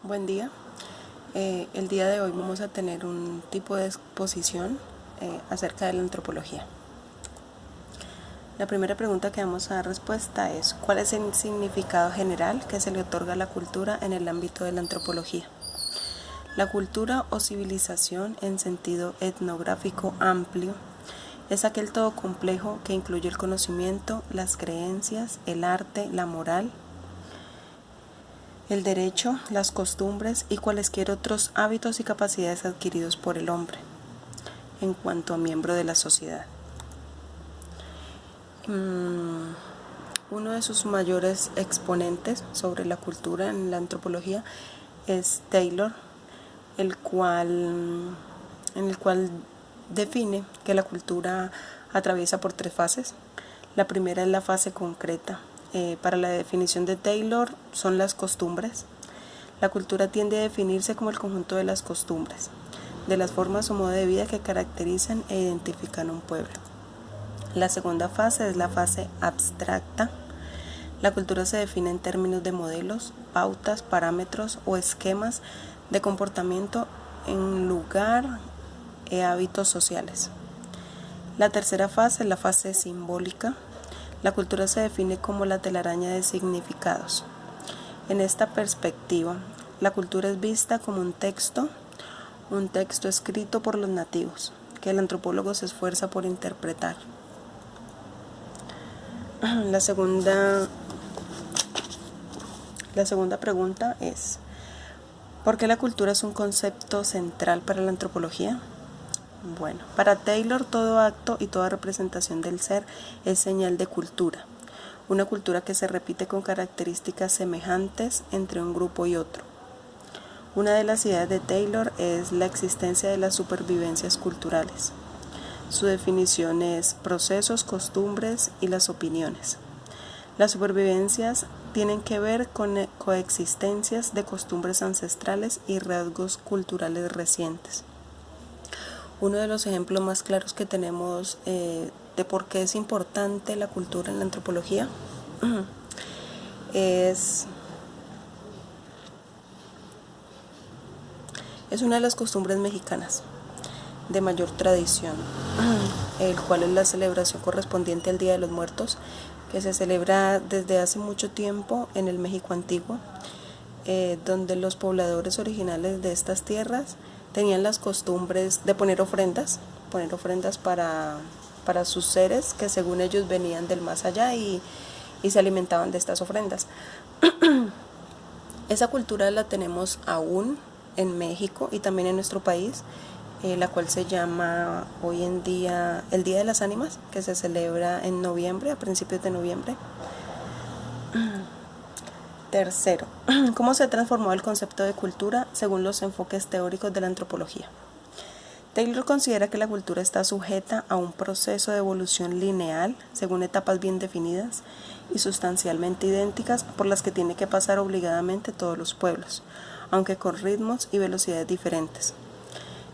Buen día. El día de hoy vamos a tener un tipo de exposición acerca de la antropología. La primera pregunta que vamos a dar respuesta es: ¿cuál es el significado general que se le otorga a la cultura en el ámbito de la antropología? La cultura o civilización en sentido etnográfico amplio es aquel todo complejo que incluye el conocimiento, las creencias, el arte, la moral, el derecho, las costumbres y cualesquier otros hábitos y capacidades adquiridos por el hombre en cuanto a miembro de la sociedad. Uno de sus mayores exponentes sobre la cultura en la antropología es Taylor, en el cual define que la cultura atraviesa por 3 fases. La primera es la fase concreta. Para la definición de Taylor son las costumbres. La cultura tiende a definirse como el conjunto de las costumbres, de las formas o modo de vida que caracterizan e identifican un pueblo. La segunda fase es la fase abstracta. La cultura se define en términos de modelos, pautas, parámetros o esquemas de comportamiento en lugar de hábitos sociales. La tercera fase es la fase simbólica. La cultura se define como la telaraña de significados. En esta perspectiva, la cultura es vista como un texto escrito por los nativos, que el antropólogo se esfuerza por interpretar. La segunda pregunta es: ¿por qué la cultura es un concepto central para la antropología? Bueno, para Taylor todo acto y toda representación del ser es señal de cultura, una cultura que se repite con características semejantes entre un grupo y otro. Una de las ideas de Taylor es la existencia de las supervivencias culturales. Su definición es procesos, costumbres y las opiniones. Las supervivencias tienen que ver con coexistencias de costumbres ancestrales y rasgos culturales recientes. Uno de los ejemplos más claros que tenemos de por qué es importante la cultura en la antropología es una de las costumbres mexicanas de mayor tradición, el cual es la celebración correspondiente al Día de los Muertos, que se celebra desde hace mucho tiempo en el México antiguo, donde los pobladores originales de estas tierras tenían las costumbres de poner ofrendas para sus seres que según ellos venían del más allá y se alimentaban de estas ofrendas. Esa cultura la tenemos aún en México y también en nuestro país, la cual se llama hoy en día el Día de las Ánimas, que se celebra en noviembre, a principios de noviembre. Tercero, ¿cómo se ha transformado el concepto de cultura según los enfoques teóricos de la antropología? Taylor considera que la cultura está sujeta a un proceso de evolución lineal, según etapas bien definidas y sustancialmente idénticas por las que tiene que pasar obligadamente todos los pueblos, aunque con ritmos y velocidades diferentes.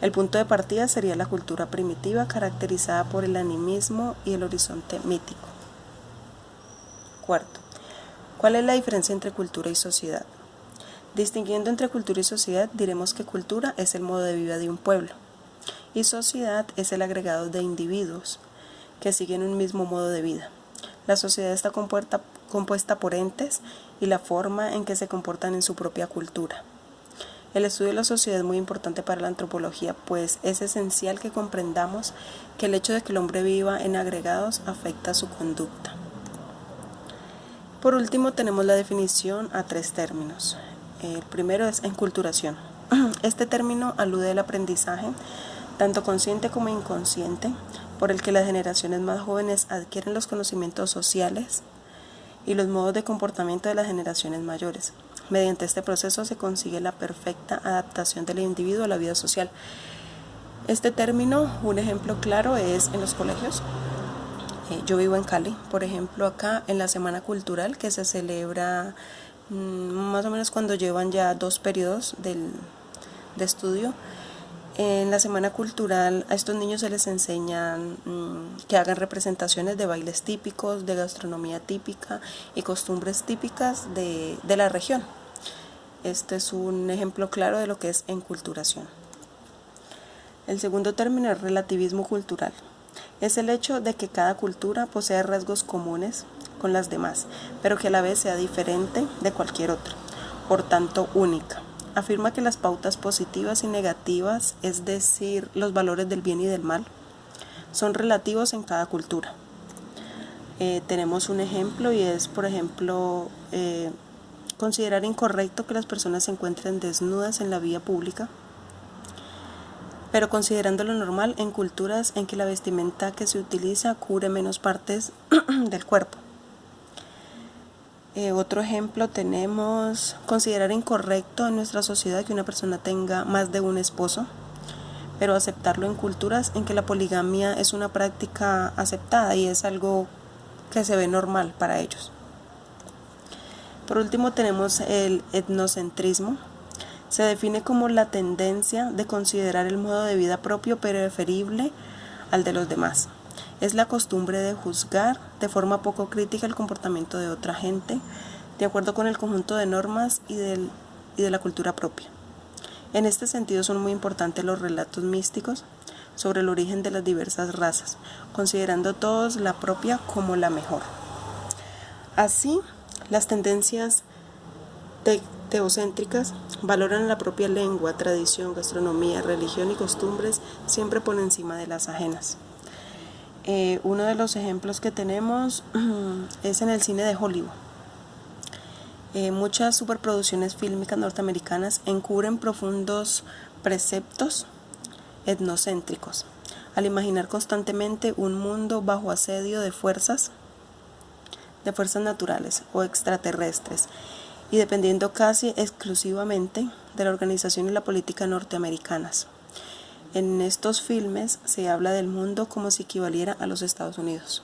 El punto de partida sería la cultura primitiva, caracterizada por el animismo y el horizonte mítico. Cuarto, ¿cuál es la diferencia entre cultura y sociedad? Distinguiendo entre cultura y sociedad, diremos que cultura es el modo de vida de un pueblo y sociedad es el agregado de individuos que siguen un mismo modo de vida. La sociedad está compuesta por entes y la forma en que se comportan en su propia cultura. El estudio de la sociedad es muy importante para la antropología, pues es esencial que comprendamos que el hecho de que el hombre viva en agregados afecta su conducta. Por último, tenemos la definición a 3 términos. El primero es enculturación. Este término alude al aprendizaje, tanto consciente como inconsciente, por el que las generaciones más jóvenes adquieren los conocimientos sociales y los modos de comportamiento de las generaciones mayores. Mediante este proceso se consigue la perfecta adaptación del individuo a la vida social. Este término, un ejemplo claro es en los colegios. Yo vivo en Cali, por ejemplo, acá en la Semana Cultural, que se celebra más o menos cuando llevan ya 2 periodos de estudio. En la Semana Cultural a estos niños se les enseña que hagan representaciones de bailes típicos, de gastronomía típica y costumbres típicas de la región. Este es un ejemplo claro de lo que es enculturación. El segundo término es relativismo cultural. Es el hecho de que cada cultura posee rasgos comunes con las demás, pero que a la vez sea diferente de cualquier otra, por tanto única. Afirma que las pautas positivas y negativas, es decir, los valores del bien y del mal, son relativos en cada cultura. Tenemos un ejemplo y es, por ejemplo, considerar incorrecto que las personas se encuentren desnudas en la vía pública, pero considerando lo normal en culturas en que la vestimenta que se utiliza cubre menos partes del cuerpo. Otro ejemplo tenemos considerar incorrecto en nuestra sociedad que una persona tenga más de un esposo, pero aceptarlo en culturas en que la poligamia es una práctica aceptada y es algo que se ve normal para ellos. Por último tenemos el etnocentrismo. Se define como la tendencia de considerar el modo de vida propio preferible al de los demás. Es la costumbre de juzgar de forma poco crítica el comportamiento de otra gente, de acuerdo con el conjunto de normas y de la cultura propia. En este sentido son muy importantes los relatos místicos sobre el origen de las diversas razas, considerando todos la propia como la mejor. Así, las tendencias teocéntricas valoran la propia lengua, tradición, gastronomía, religión y costumbres siempre por encima de las ajenas. Uno de los ejemplos que tenemos es en el cine de Hollywood. Muchas superproducciones fílmicas norteamericanas encubren profundos preceptos etnocéntricos, al imaginar constantemente un mundo bajo asedio de fuerzas naturales o extraterrestres, y dependiendo casi exclusivamente de la organización y la política norteamericanas. En estos filmes se habla del mundo como si equivaliera a los Estados Unidos.